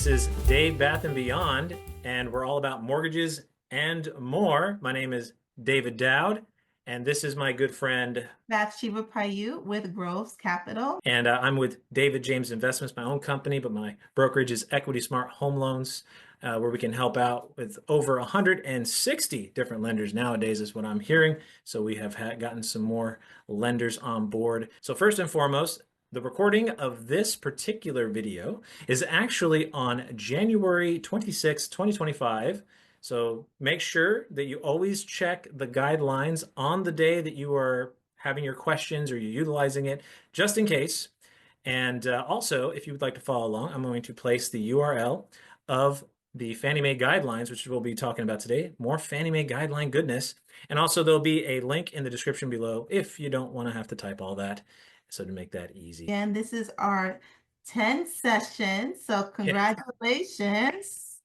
This is Dave Bath and Beyond, and we're all about mortgages and more. My name is David Dowd, and this is my good friend Bathsheba Payoute with Groves Capital. and I'm with David James Investments, my own company, but my brokerage is Equity Smart Home Loans, where we can help out with over 160 different lenders nowadays, is what I'm hearing. So we have gotten some more lenders on board. So first and foremost, the recording of this particular video is actually on January 26, 2025. So make sure that you always check the guidelines on the day that you are having your questions or you're utilizing it, just in case. And also, if you would like to follow along, I'm going to place the URL of the Fannie Mae guidelines, which we'll be talking about today. More Fannie Mae guideline goodness. And also, there'll be a link in the description below if you don't want to have to type all that. So to make that easy. And this is our 10th session. So congratulations.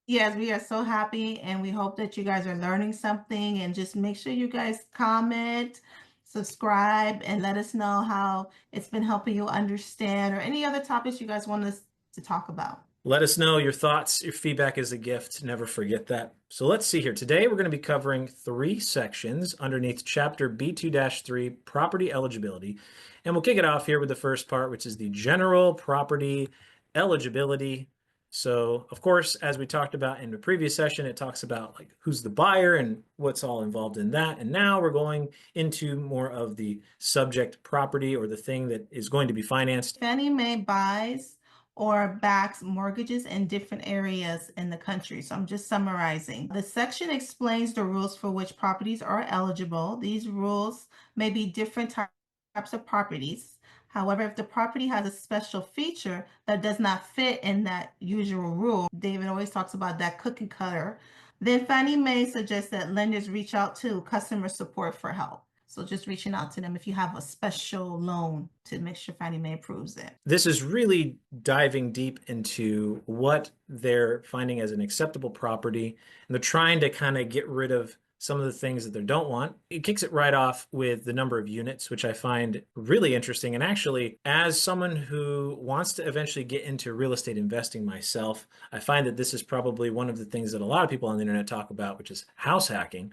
Yes, we are so happy and we hope that you guys are learning something, and just make sure you guys comment, subscribe, and let us know how it's been helping you understand or any other topics you guys want us to talk about. Let us know your thoughts. Your feedback is a gift. Never forget that. So let's see here. Today, we're going to be covering 3 sections underneath Chapter B2-3, Property Eligibility. And we'll kick it off here with the first part, which is the General Property Eligibility. So, of course, as we talked about in the previous session, it talks about like who's the buyer and what's all involved in that. And now we're going into more of the subject property, or the thing that is going to be financed. Fannie Mae buys or backs mortgages in different areas in the country. So I'm just summarizing. The section explains the rules for which properties are eligible. These rules may be different types of properties. However, if the property has a special feature that does not fit in that usual rule, David always talks about that cookie cutter, then Fannie Mae suggests that lenders reach out to customer support for help. So just reaching out to them if you have a special loan to make sure Fannie Mae approves it. This is really diving deep into what they're finding as an acceptable property, and they're trying to kind of get rid of some of the things that they don't want. It kicks it right off with the number of units, which I find really interesting. And actually, as someone who wants to eventually get into real estate investing myself, I find that this is probably one of the things that a lot of people on the internet talk about, which is house hacking,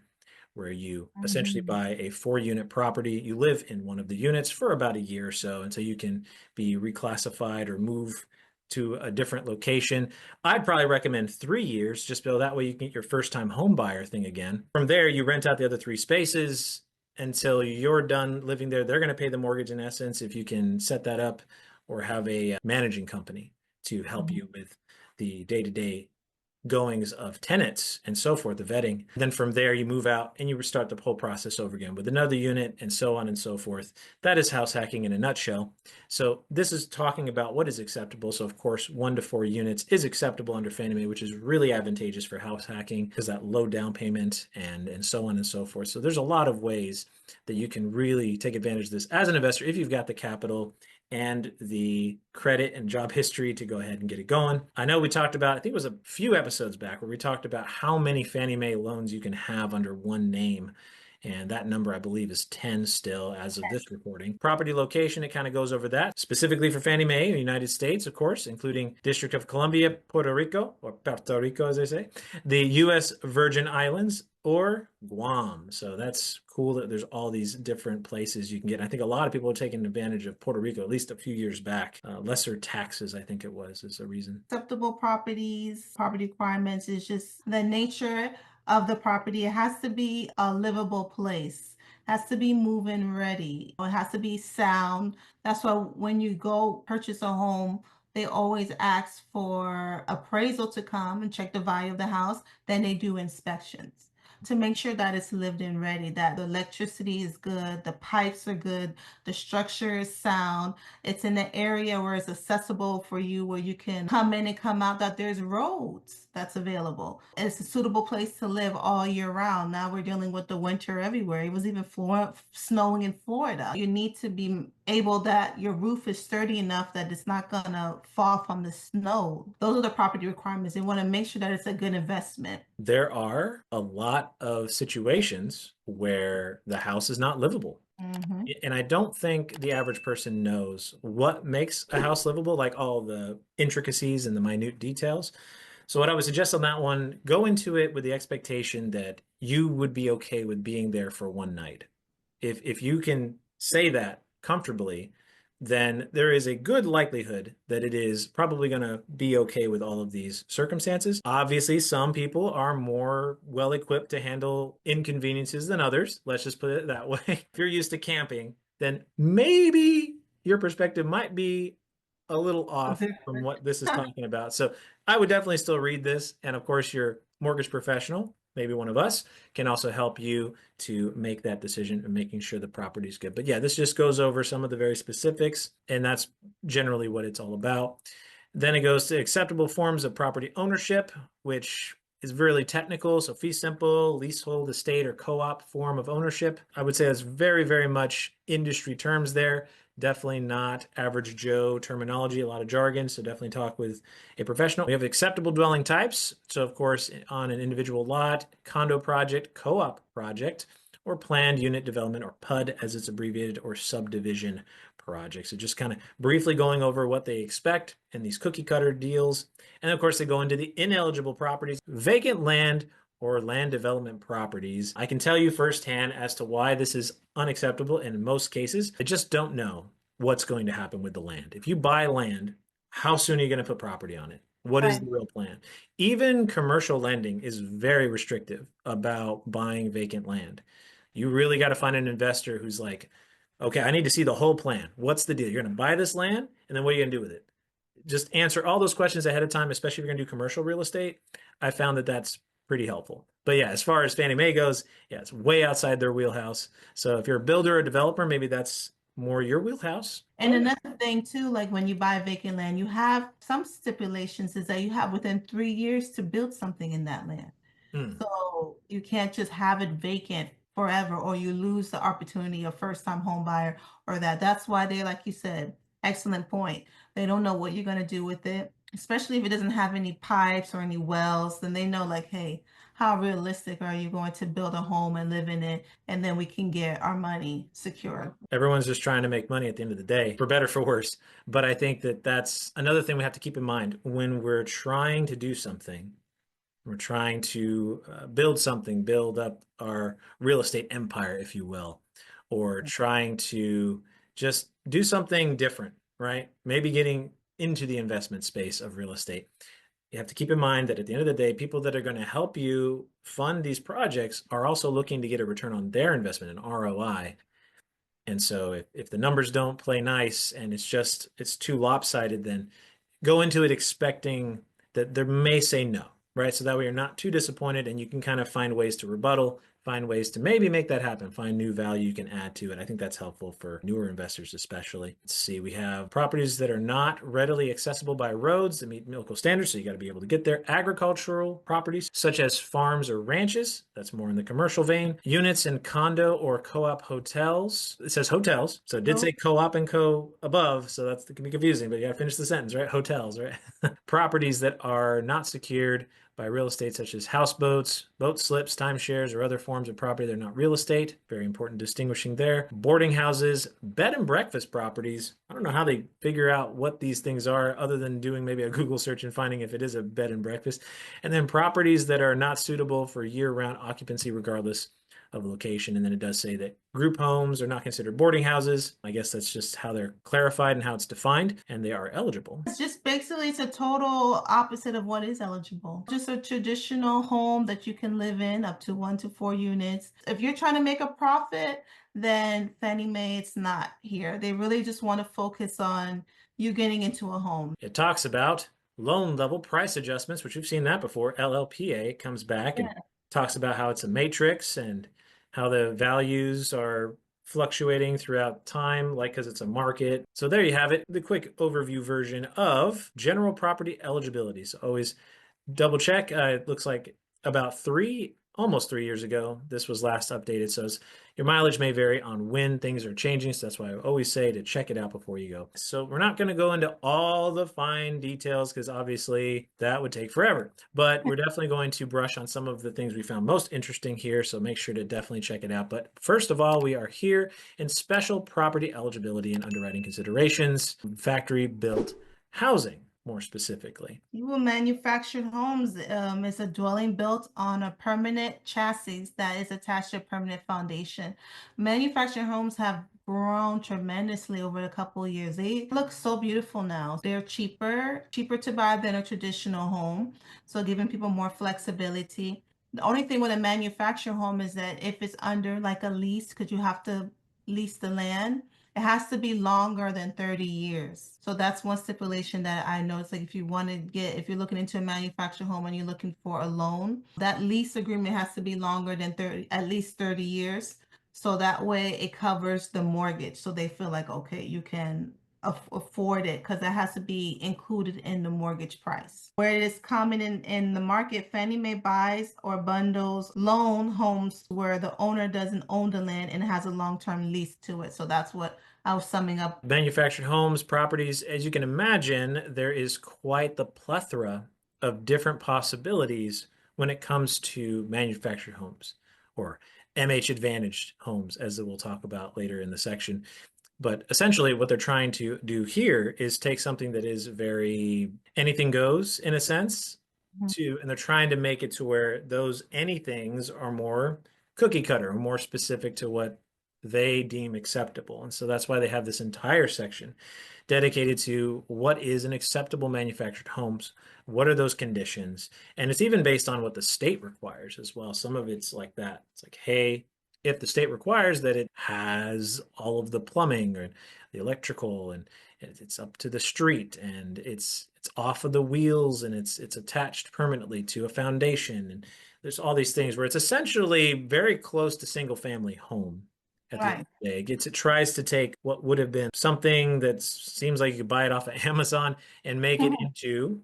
where you essentially buy a 4-unit property. You live in one of the units for about a year or so until you can be reclassified or move to a different location. I'd probably recommend 3 years, just so that way you can get your first-time home buyer thing again. From there, you rent out the other 3 spaces until you're done living there. They're going to pay the mortgage in essence if you can set that up, or have a managing company to help you with the day-to-day goings of tenants and so forth, the vetting. Then from there, you move out and you restart the whole process over again with another unit, and so on and so forth. That is house hacking in a nutshell. So this is talking about what is acceptable. So of course, 1 to 4 units is acceptable under Fannie Mae, which is really advantageous for house hacking because that low down payment and so on and so forth. So there's a lot of ways that you can really take advantage of this as an investor if you've got the capital and the credit and job history to go ahead and get it going. I know we talked about, I think it was a few episodes back, where we talked about how many Fannie Mae loans you can have under one name. And that number, I believe, is 10 still as of this recording. Property location, it kind of goes over that. Specifically for Fannie Mae, the United States, of course, including District of Columbia, Puerto Rico, or Puerto Rico, as they say, the U.S. Virgin Islands, or Guam. So that's cool that there's all these different places you can get. I think a lot of people are taking advantage of Puerto Rico, at least a few years back. Lesser taxes, I think it was, is a reason. Acceptable properties, property requirements is just the nature of the property. It has to be a livable place. It has to be move-in ready. It has to be sound. That's why when you go purchase a home, they always ask for appraisal to come and check the value of the house. Then they do inspections to make sure that it's lived in ready, that the electricity is good, the pipes are good, the structure is sound, it's in the area where it's accessible for you, where you can come in and come out, that there's roads that's available. And it's a suitable place to live all year round. Now we're dealing with the winter everywhere. It was even snowing in Florida. You need to be able that your roof is sturdy enough that it's not gonna fall from the snow. Those are the property requirements. They want to make sure that it's a good investment. There are a lot of situations where the house is not livable. Hmm. And I don't think the average person knows what makes a house livable, like all the intricacies and the minute details. So what I would suggest on that one, go into it with the expectation that you would be okay with being there for one night. If you can say that comfortably, then there is a good likelihood that it is probably going to be okay with all of these circumstances. Obviously, some people are more well equipped to handle inconveniences than others. Let's just put it that way. If you're used to camping, then maybe your perspective might be a little off from what this is talking about. So I would definitely still read this. And of course, your mortgage professional, maybe one of us, can also help you to make that decision and making sure the property is good. But yeah, this just goes over some of the very specifics, and that's generally what it's all about. Then it goes to acceptable forms of property ownership, which is really technical. So fee simple, leasehold, estate, or co-op form of ownership. I would say that's very, very much industry terms there. Definitely not average Joe terminology, a lot of jargon. So definitely talk with a professional. We have acceptable dwelling types. So of course, on an individual lot, condo project, co-op project, or planned unit development, or PUD as it's abbreviated, or subdivision project. So just kind of briefly going over what they expect in these cookie cutter deals. And of course, they go into the ineligible properties, vacant land, or land development properties. I can tell you firsthand as to why this is unacceptable in most cases. I just don't know what's going to happen with the land. If you buy land, how soon are you going to put property on it? What is Right. the real plan? Even commercial lending is very restrictive about buying vacant land. You really got to find an investor who's like, okay, I need to see the whole plan. What's the deal? You're going to buy this land, and then what are you going to do with it? Just answer all those questions ahead of time, especially if you're going to do commercial real estate. I found that that's pretty helpful. But yeah, as far as Fannie Mae goes, yeah, it's way outside their wheelhouse. So if you're a builder or developer, maybe that's more your wheelhouse. And another thing too, like when you buy vacant land, you have some stipulations is that you have within 3 years to build something in that land. Hmm. So you can't just have it vacant forever or you lose the opportunity of first time home buyer or that. That's why they, like you said, excellent point. They don't know what you're going to do with it, especially if it doesn't have any pipes or any wells, then they know like, hey, how realistic are you going to build a home and live in it? And then we can get our money secure. Everyone's just trying to make money at the end of the day, for better, for worse. But I think that that's another thing we have to keep in mind when we're trying to do something. We're trying to build something, build up our real estate empire, if you will, or trying to just do something different, right? Maybe getting into the investment space of real estate. You have to keep in mind that at the end of the day, people that are going to help you fund these projects are also looking to get a return on their investment, an ROI. And so if the numbers don't play nice and it's too lopsided, then go into it expecting that they may say no, right? So that way you're not too disappointed and you can kind of find ways to rebuttal, find ways to maybe make that happen, find new value you can add to it. I think that's helpful for newer investors, especially. Let's see, we have properties that are not readily accessible by roads that meet local standards, so you got to be able to get there. Agricultural properties, such as farms or ranches, that's more in the commercial vein. Units in condo or co-op hotels. It says hotels, so it did say co-op and co above, so that can be confusing, but you got to finish the sentence, right? Hotels, right? Properties that are not secured by real estate, such as houseboats, boat slips, timeshares, or other forms of property that are not real estate. Very important distinguishing there. Boarding houses, bed and breakfast properties. I don't know how they figure out what these things are other than doing maybe a Google search and finding if it is a bed and breakfast. And then properties that are not suitable for year-round occupancy regardless of location. And then it does say that group homes are not considered boarding houses. I guess that's just how they're clarified and how it's defined, and they are eligible. It's just basically it's a total opposite of what is eligible. Just a traditional home that you can live in up to 1 to 4 units. If you're trying to make a profit, then Fannie Mae, it's not here. They really just want to focus on you getting into a home. It talks about loan level price adjustments, which we've seen that before. LLPA comes back and Yeah. talks about how it's a matrix and how the values are fluctuating throughout time, like because it's a market. So there you have it, the quick overview version of general property eligibility. So always double check. It looks like about 3 almost 3 years ago. This was last updated. So your mileage may vary on when things are changing. So that's why I always say to check it out before you go. So we're not going to go into all the fine details because obviously that would take forever. But we're definitely going to brush on some of the things we found most interesting here. So make sure to definitely check it out. But first of all, we are here in special property eligibility and underwriting considerations, factory built housing more specifically. Well, manufactured homes is a dwelling built on a permanent chassis that is attached to a permanent foundation. Manufactured homes have grown tremendously over a couple of years. They look so beautiful now. They're cheaper to buy than a traditional home, so giving people more flexibility. The only thing with a manufactured home is that if it's under like a lease, because you have to lease the land, it has to be longer than 30 years. So that's one stipulation that I know. It's like if you're looking into a manufactured home and you're looking for a loan, that lease agreement has to be longer than at least 30 years. So that way it covers the mortgage. So they feel like, okay, you can afford it because that has to be included in the mortgage price. Where it is common in the market, Fannie Mae buys or bundles loan homes where the owner doesn't own the land and has a long-term lease to it. So that's what I was summing up. Manufactured homes, properties, as you can imagine, there is quite the plethora of different possibilities when it comes to manufactured homes or MH advantaged homes, as we'll talk about later in the section. But essentially, what they're trying to do here is take something that is very anything goes in a sense and they're trying to make it to where those anythings are more cookie cutter or more specific to what they deem acceptable. And so that's why they have this entire section dedicated to what is an acceptable manufactured homes. What are those conditions? And it's even based on what the state requires as well. Some of it's like that. It's like, hey, if the state requires that it has all of the plumbing or the electrical and it's up to the street and it's off of the wheels and it's attached permanently to a foundation and there's all these things where it's essentially very close to single family home at the end Right. of the day. It tries to take what would have been something that seems like you could buy it off of Amazon and make it into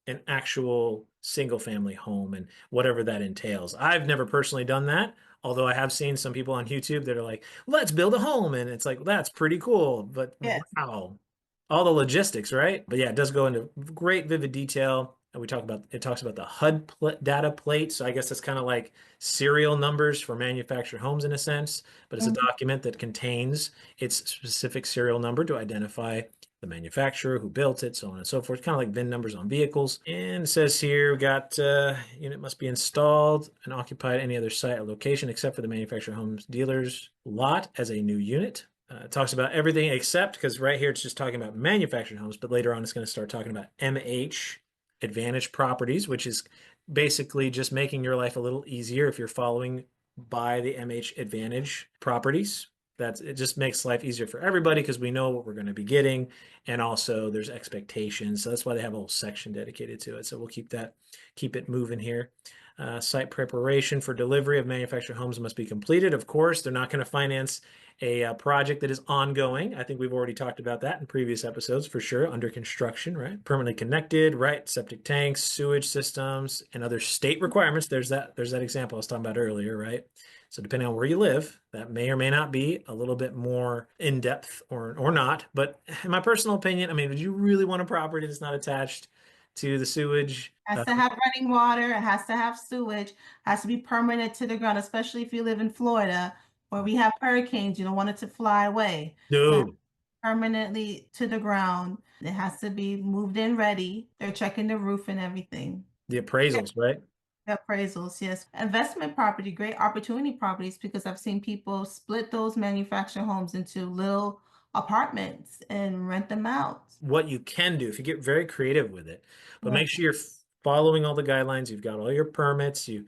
an actual single family home and whatever that entails. I've never personally done that, although I have seen some people on YouTube that are like, let's build a home. And it's like, that's pretty cool. But Yes. wow, all the logistics, right? But yeah, it does go into great vivid detail. And it talks about the HUD data plate. So I guess that's kind of like serial numbers for manufactured homes in a sense, but it's a Mhm. document that contains its specific serial number to identify the manufacturer, who built it, so on and so forth, kind of like VIN numbers on vehicles. And it says here, we got unit must be installed and occupied any other site or location except for the manufactured homes dealer's lot as a new unit. It talks about everything except, because right here it's just talking about manufactured homes, but later on it's going to start talking about MH, advantage properties, which is basically just making your life a little easier if you're following by the MH advantage properties. It just makes life easier for everybody because we know what we're going to be getting, and also there's expectations. So that's why they have a whole section dedicated to it. So we'll keep it moving here. Site preparation for delivery of manufactured homes must be completed. Of course, they're not going to finance a project that is ongoing. I think we've already talked about that in previous episodes for sure. Under construction, right? Permanently connected, right? Septic tanks, sewage systems, and other state requirements. There's that example I was talking about earlier, right? So depending on where you live, that may or may not be a little bit more in depth or not. But in my personal opinion, I mean, would you really want a property that's not attached to the sewage? Has to have running water, it has to have sewage, has to be permanent to the ground, especially if you live in Florida where we have hurricanes, you don't want it to fly away. So it has to No, be permanently to the ground. It has to be moved in ready. They're checking the roof and everything. the appraisals, right? Appraisals, yes. Investment property, great opportunity properties because I've seen people split those manufactured homes into little apartments and rent them out. What you can do if you get very creative with it, but Right. make sure you're following all the guidelines. You've got all your permits. You're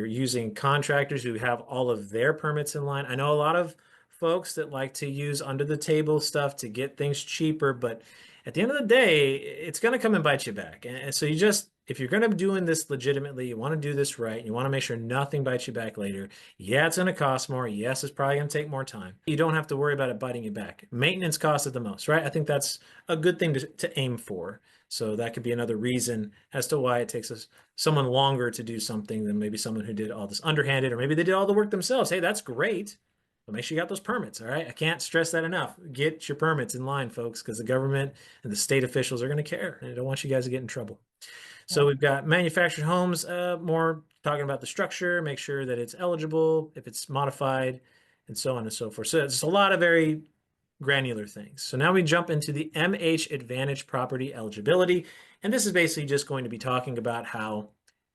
using contractors who have all of their permits in line. I know a lot of folks that like to use under the table stuff to get things cheaper, but at the end of the day, it's going to come and bite you back. And so if you're going to be doing this legitimately, you want to do this right, you want to make sure nothing bites you back later. Yeah, it's going to cost more. Yes, it's probably going to take more time. You don't have to worry about it biting you back. Maintenance costs are the most, right? I think that's a good thing to aim for. So that could be another reason as to why it takes us someone longer to do something than maybe someone who did all this underhanded, or maybe they did all the work themselves. Hey, that's great. But make sure you got those permits, all right? I can't stress that enough. Get your permits in line, folks, because the government and the state officials are going to care, and they don't want you guys to get in trouble. So we've got manufactured homes, more talking about the structure, make sure that it's eligible, if it's modified, and so on and so forth. So it's a lot of very granular things. So now we jump into the MH Advantage property eligibility. And this is basically just going to be talking about how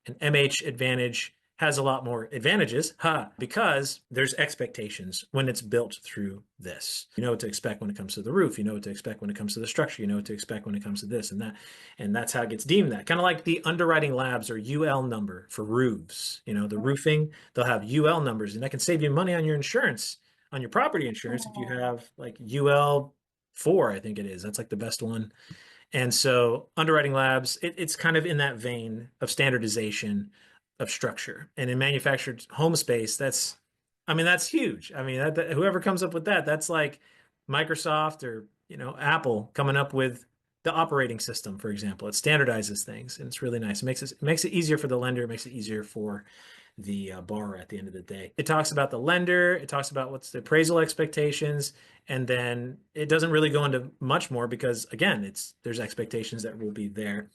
an MH Advantage has a lot more advantages, because there's expectations when it's built through this. You know what to expect when it comes to the roof. You know what to expect when it comes to the structure. You know what to expect when it comes to this and that. And that's how it gets deemed that. Kind of like the underwriting labs or UL number for roofs. You know, the roofing, they'll have UL numbers, and that can save you money on your insurance, on your property insurance, if you have like UL4, I think it is. That's like the best one. And so underwriting labs, it's kind of in that vein of standardization of structure. And in manufactured home space, I mean, that's huge. I mean, whoever comes up with that, that's like Microsoft or, Apple coming up with the operating system, for example. It standardizes things, and it's really nice. It makes it easier for the lender. It makes it easier for the borrower at the end of the day. It talks about the lender. It talks about what's the appraisal expectations, and then it doesn't really go into much more because, again, there's expectations that will be there.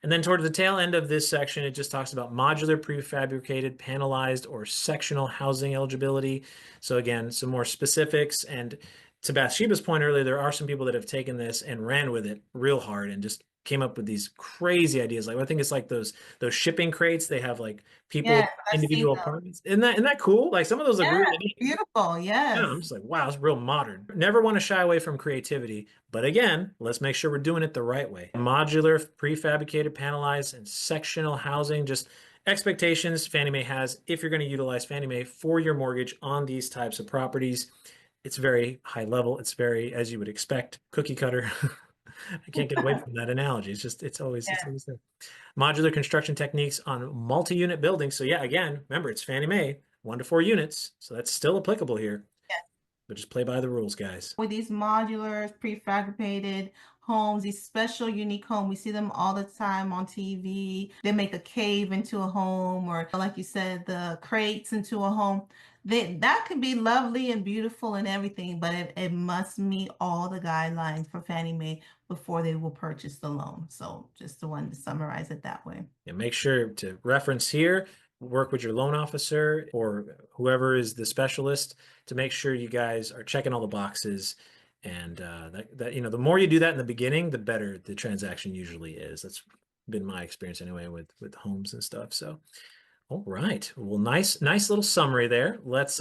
And then toward the tail end of this section, it just talks about modular, prefabricated, panelized, or sectional housing eligibility. So again, some more specifics. And to Bathsheba's point earlier, there are some people that have taken this and ran with it real hard and just came up with these crazy ideas. Like I think it's like those shipping crates. They have like people Yes, I've seen individual them. apartments. Isn't that cool? Like some of those look Yeah, really neat. beautiful. Yeah, Yes. I'm just like, wow, it's real modern. Never want to shy away from creativity, but again, let's make sure we're doing it the right way. Modular, prefabricated, panelized, and sectional housing, just expectations Fannie Mae has if you're going to utilize Fannie Mae for your mortgage on these types of properties. It's very high level. It's very, as you would expect, cookie cutter. I can't get away from that analogy. It's always there. Modular construction techniques on multi-unit buildings. So yeah, again, remember it's Fannie Mae, 1 to 4 units. So that's still applicable here, Yes. but just play by the rules, guys. With these modulars, prefabricated homes, these special unique homes, we see them all the time on TV. They make a cave into a home, or like you said, the crates into a home. That can be lovely and beautiful and everything, but it must meet all the guidelines for Fannie Mae before they will purchase the loan. So just the one to summarize it that way. And make sure to reference here, work with your loan officer or whoever is the specialist to make sure you guys are checking all the boxes. And the more you do that in the beginning, the better the transaction usually is. That's been my experience anyway with homes and stuff. So, all right. Well, nice little summary there. Let's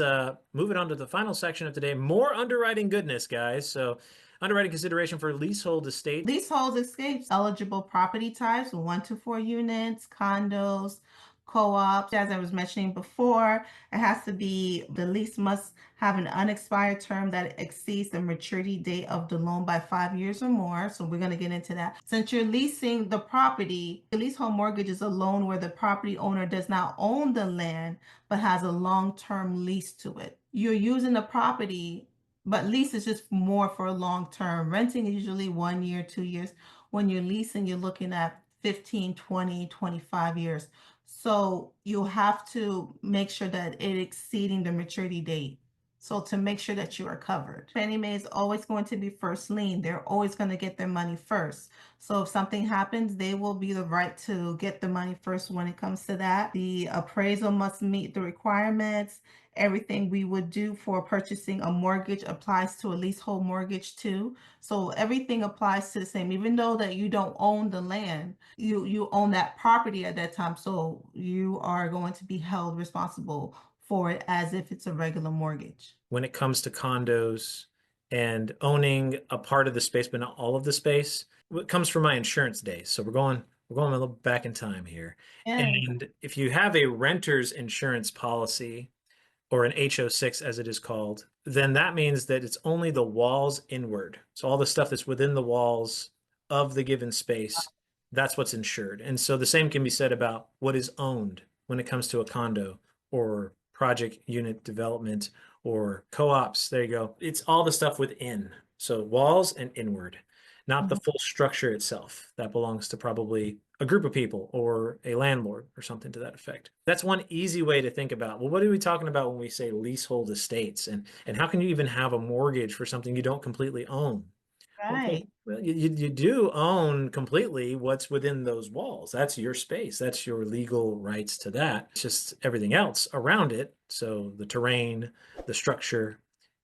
move it on to the final section of today. More underwriting goodness, guys. So, underwriting consideration for leasehold estate. Leasehold escapes eligible property types, 1 to 4 units, condos, co-ops. As I was mentioning before, it has to be, the lease must have an unexpired term that exceeds the maturity date of the loan by 5 years or more. So we're going to get into that. Since you're leasing the property, the leasehold mortgage is a loan where the property owner does not own the land, but has a long-term lease to it. You're using the property, but lease is just more for long term. Renting is usually 1 year, 2 years. When you're leasing, you're looking at 15, 20, 25 years. So you have to make sure that it exceeding the maturity date. So to make sure that you are covered. Fannie Mae is always going to be first lien. They're always going to get their money first. So if something happens, they will be the right to get the money first when it comes to that. The appraisal must meet the requirements. Everything we would do for purchasing a mortgage applies to a leasehold mortgage too. So everything applies to the same, even though that you don't own the land, you own that property at that time. So you are going to be held responsible for it as if it's a regular mortgage. When it comes to condos and owning a part of the space, but not all of the space, it comes from my insurance days. So we're going a little back in time here. Yes. And if you have a renter's insurance policy, or an HO6 as it is called, then that means that it's only the walls inward. So all the stuff that's within the walls of the given space, that's what's insured. And so the same can be said about what is owned when it comes to a condo or project unit development or co-ops. There you go. It's all the stuff within. So walls and inward. not the Mhm. full structure itself. That belongs to probably a group of people or a landlord or something to that effect. That's one easy way to think about, well, what are we talking about when we say leasehold estates? And how can you even have a mortgage for something you don't completely own? Right. Well, you do own completely what's within those walls. That's your space. That's your legal rights to that. It's just everything else around it. So the terrain, the structure,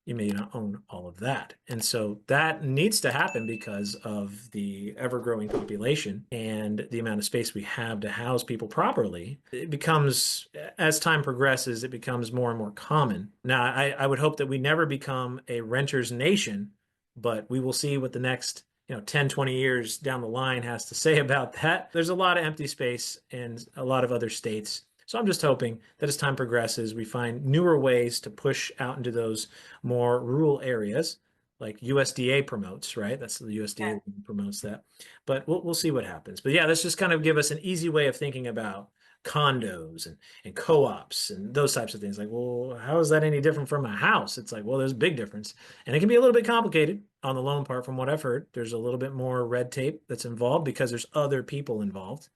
you may not own all of that. And so that needs to happen because of the ever-growing population and the amount of space we have to house people properly. It becomes, as time progresses, it becomes more and more common. Now, I would hope that we never become a renter's nation, but we will see what the next 10, 20 years down the line has to say about that. There's a lot of empty space in a lot of other states. So I'm just hoping that as time progresses, we find newer ways to push out into those more rural areas, like USDA promotes, right? That's the USDA promotes that. But we'll see what happens. But yeah, let's just kind of give us an easy way of thinking about condos and co-ops and those types of things. Like, well, how is that any different from a house? It's like, well, there's a big difference. And it can be a little bit complicated on the loan part from what I've heard. There's a little bit more red tape that's involved because there's other people involved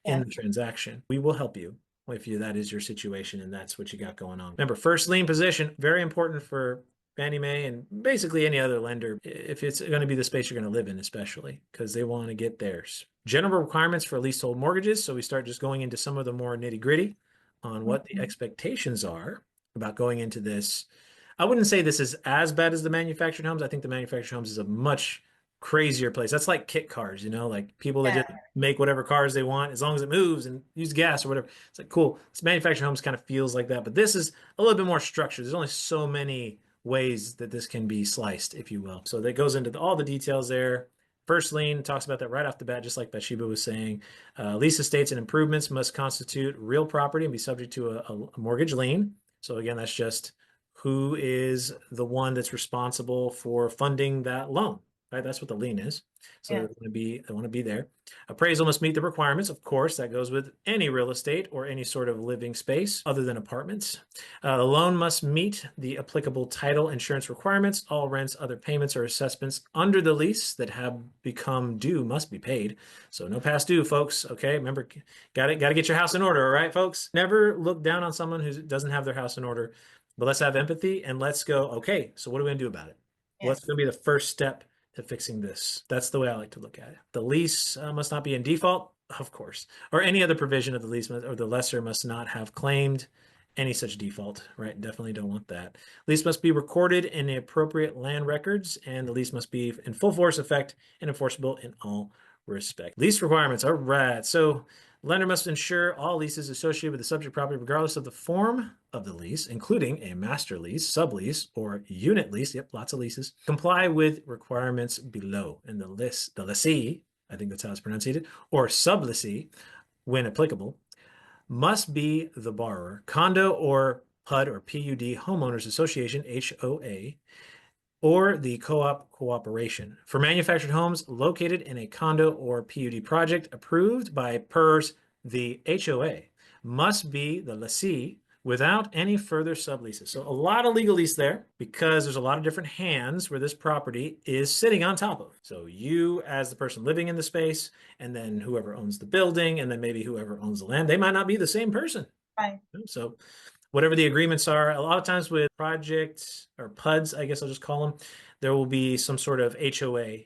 in Yes. the transaction. We will help you if that is your situation and that's what you got going on. Remember, first lien position, very important for Fannie Mae and basically any other lender if it's going to be the space you're going to live in, especially because they want to get theirs. General requirements for leasehold mortgages. So we start just going into some of the more nitty gritty on what the Mhm. expectations are about going into this. I wouldn't say this is as bad as the manufactured homes. I think the manufactured homes is a much crazier place. That's like kit cars, like people that just Yeah. make whatever cars they want as long as it moves and use gas or whatever. It's like cool. This manufactured homes kind of feels like that, but this is a little bit more structured. There's only so many ways that this can be sliced, if you will. So that goes into all the details there. First lien talks about that right off the bat, just like Bathsheba was saying. Lease estates and improvements must constitute real property and be subject to a mortgage lien. So again, that's just who is the one that's responsible for funding that loan, right? That's what the lien is. So Yes. they want to be there. Appraisal must meet the requirements. Of course, that goes with any real estate or any sort of living space other than apartments. The loan must meet the applicable title insurance requirements. All rents, other payments, or assessments under the lease that have become due must be paid. So no past due, folks. Okay, remember, got to get your house in order. All right, folks. Never look down on someone who doesn't have their house in order. But let's have empathy and let's go, okay, so what are we going to do about it? What's Yes. going to be the first step to fixing this? That's the way I like to look at it. The lease must not be in default, of course, or any other provision of the lease or the lessor must not have claimed any such default, right? Definitely don't want that. Lease must be recorded in the appropriate land records, and the lease must be in full force effect and enforceable in all respect. Lease requirements. All right. So lender must ensure all leases associated with the subject property, regardless of the form of the lease, including a master lease, sublease, or unit lease. Yep, lots of leases. Comply with requirements below. And the lessee, I think that's how it's pronounced, or sublessee, when applicable, must be the borrower. Condo or PUD or PUD Homeowners Association, HOA, or the co-op cooperation for manufactured homes located in a condo or PUD project approved by PERS, the HOA must be the lessee without any further subleases. So a lot of legalese there because there's a lot of different hands where this property is sitting on top of. So you as the person living in the space, and then whoever owns the building, and then maybe whoever owns the land, they might not be the same person. Right. So whatever the agreements are, a lot of times with projects or PUDs, I guess I'll just call them, there will be some sort of HOA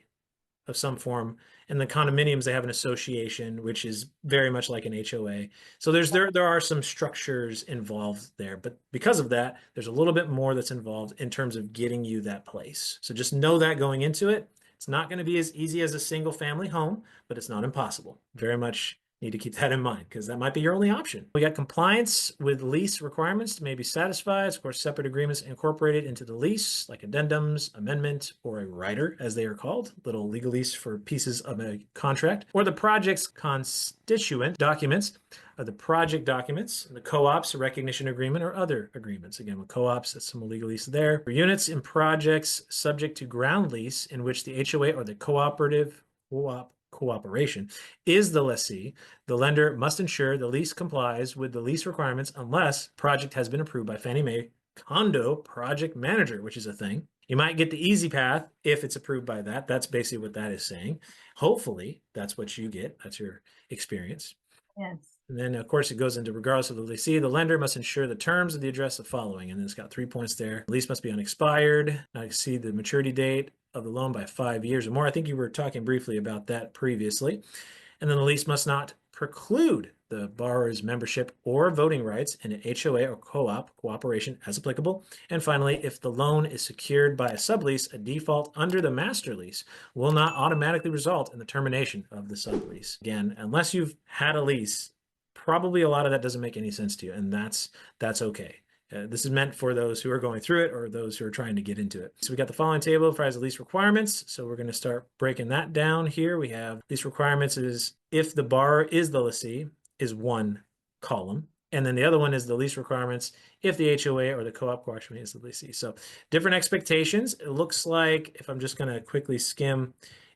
of some form. And the condominiums, they have an association, which is very much like an HOA. So there are some structures involved there, but because of that, there's a little bit more that's involved in terms of getting you that place. So just know that going into it. It's not going to be as easy as a single family home, but it's not impossible. Very much need to keep that in mind because that might be your only option. We got compliance with lease requirements may be satisfied. Of course, separate agreements incorporated into the lease, like addendums, amendment, or a rider, as they are called, little legalese for pieces of a contract, or the project's constituent documents, or the project documents, the co-ops, recognition agreement, or other agreements. Again, with co-ops, that's some legalese there. For units and projects subject to ground lease in which the HOA or the cooperation is the lessee, the lender must ensure the lease complies with the lease requirements unless project has been approved by Fannie Mae condo project manager, which is a thing. You might get the easy path if it's approved by that. That's basically what that is saying. Hopefully, that's what you get. That's your experience. Yes. And then, of course, it goes into regardless of the leasee, the lender must ensure the terms of the address the following. And then it's got 3 points there. The lease must be unexpired, not exceed the maturity date of the loan by 5 years or more. I think you were talking briefly about that previously. And then the lease must not preclude the borrower's membership or voting rights in an HOA or co-op cooperation as applicable. And finally, if the loan is secured by a sublease, a default under the master lease will not automatically result in the termination of the sublease. Again, unless you've had a lease, probably a lot of that doesn't make any sense to you, and that's okay. This is meant for those who are going through it or those who are trying to get into it. So we got the following table for the lease requirements. So we're going to start breaking that down here. We have lease requirements is if the borrower is the lessee is one column. And then the other one is the lease requirements if the HOA or the co-op cooperation is the lessee. So different expectations. It looks like, if I'm just going to quickly skim,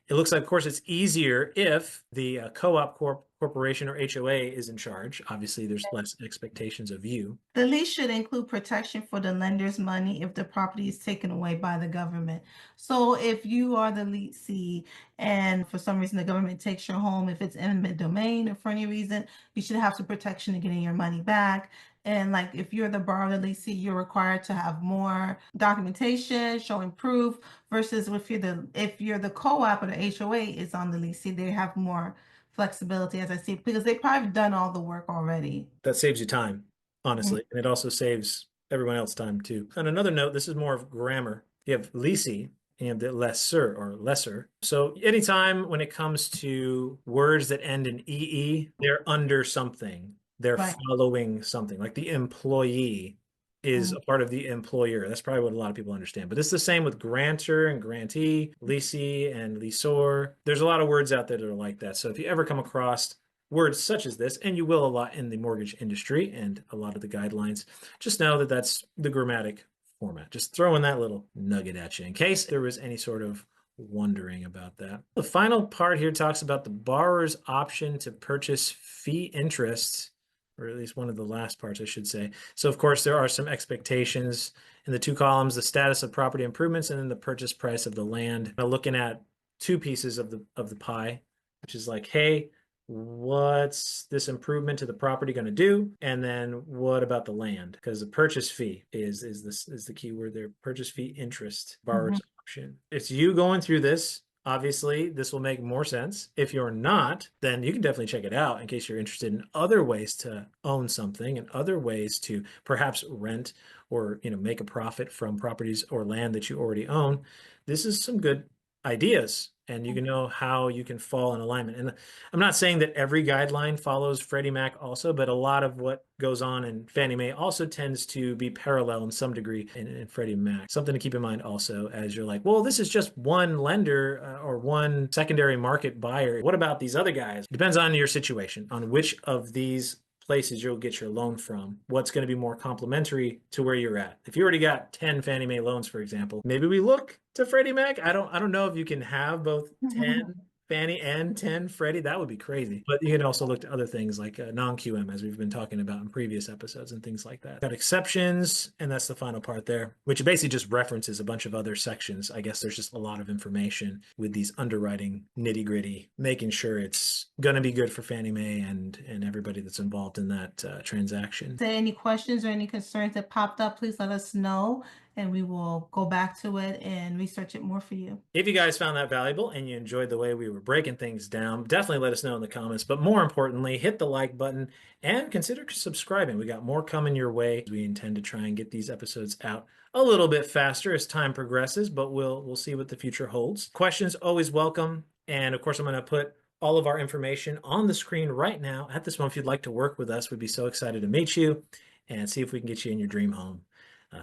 it looks like, of course, it's easier if the co-op corporation or HOA is in charge. Obviously, there's less expectations of you. The lease should include protection for the lender's money if the property is taken away by the government. So if you are the lessee and for some reason the government takes your home, if it's eminent domain or for any reason, you should have some protection to getting your money back. And like if you're the borrower, the lessee, you're required to have more documentation showing proof versus if you're the co-op or the HOA is on the lessee, they have more flexibility, as I see, because they probably done all the work already. That saves you time, Mhm. honestly. And it also saves everyone else time too. On another note, this is more of grammar. You have leasing and the lesser or lesser. So anytime when it comes to words that end in EE, they're under something. They're Right. following something. Like the employee is Mhm. a part of the employer. That's probably what a lot of people understand. But it's the same with grantor and grantee, leasee and leaseor. There's a lot of words out there that are like that. So if you ever come across words such as this, and you will a lot in the mortgage industry and a lot of the guidelines, just know that that's the grammatic format. Just throwing that little nugget at you in case there was any sort of wondering about that. The final part here talks about the borrower's option to purchase fee interests, or at least one of the last parts, I should say. So, of course, there are some expectations in the two columns, the status of property improvements and then the purchase price of the land. Now, looking at two pieces of the pie, which is like, hey, what's this improvement to the property going to do? And then what about the land? Because the purchase fee is the key word there. Purchase fee interest, Mhm. borrower's option. It's you going through this. Obviously, this will make more sense. If you're not, then you can definitely check it out in case you're interested in other ways to own something and other ways to perhaps rent or make a profit from properties or land that you already own. This is some good ideas, and you can know how you can fall in alignment. And I'm not saying that every guideline follows Freddie Mac also, but a lot of what goes on in Fannie Mae also tends to be parallel in some degree in Freddie Mac. Something to keep in mind also as you're like, well, this is just one lender or one secondary market buyer. What about these other guys? Depends on your situation, on which of these places you'll get your loan from, what's going to be more complementary to where you're at. If you already got 10 Fannie Mae loans, for example, maybe we look to Freddie Mac. I don't know if you can have both 10 Fannie and 10 Freddie. That would be crazy. But you can also look to other things like non-QM, as we've been talking about in previous episodes and things like that. Got exceptions, and that's the final part there, which basically just references a bunch of other sections. I guess there's just a lot of information with these underwriting nitty-gritty, making sure it's going to be good for Fannie Mae and everybody that's involved in that transaction. Say any questions or any concerns that popped up, please let us know and we will go back to it and research it more for you. If you guys found that valuable and you enjoyed the way we were breaking things down, definitely let us know in the comments. But more importantly, hit the like button and consider subscribing. We got more coming your way. We intend to try and get these episodes out a little bit faster as time progresses, but we'll see what the future holds. Questions always welcome. And of course, I'm going to put all of our information on the screen right now at this moment. If you'd like to work with us, we'd be so excited to meet you and see if we can get you in your dream home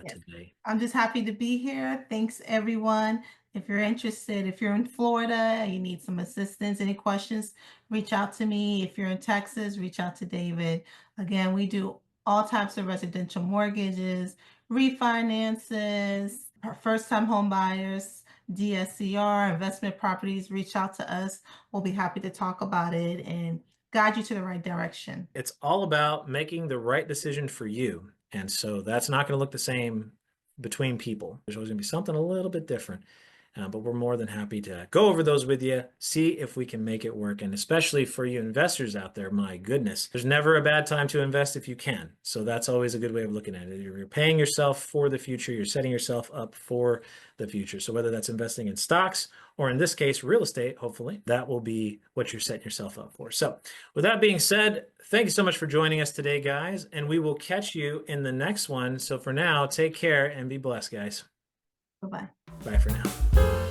Yes. today. I'm just happy to be here. Thanks, everyone. If you're interested, if you're in Florida, you need some assistance, any questions, reach out to me. If you're in Texas, reach out to David. Again, we do all types of residential mortgages, refinances, first-time home buyers, DSCR, investment properties. Reach out to us. We'll be happy to talk about it and guide you to the right direction. It's all about making the right decision for you. And so that's not going to look the same between people. There's always going to be something a little bit different. But we're more than happy to go over those with you, see if we can make it work. And especially for you investors out there, my goodness, there's never a bad time to invest if you can. So that's always a good way of looking at it. You're paying yourself for the future, you're setting yourself up for the future. So whether that's investing in stocks or in this case, real estate, hopefully, that will be what you're setting yourself up for. So with that being said, thank you so much for joining us today, guys, and we will catch you in the next one. So for now, take care and be blessed, guys. Bye-bye. Bye for now.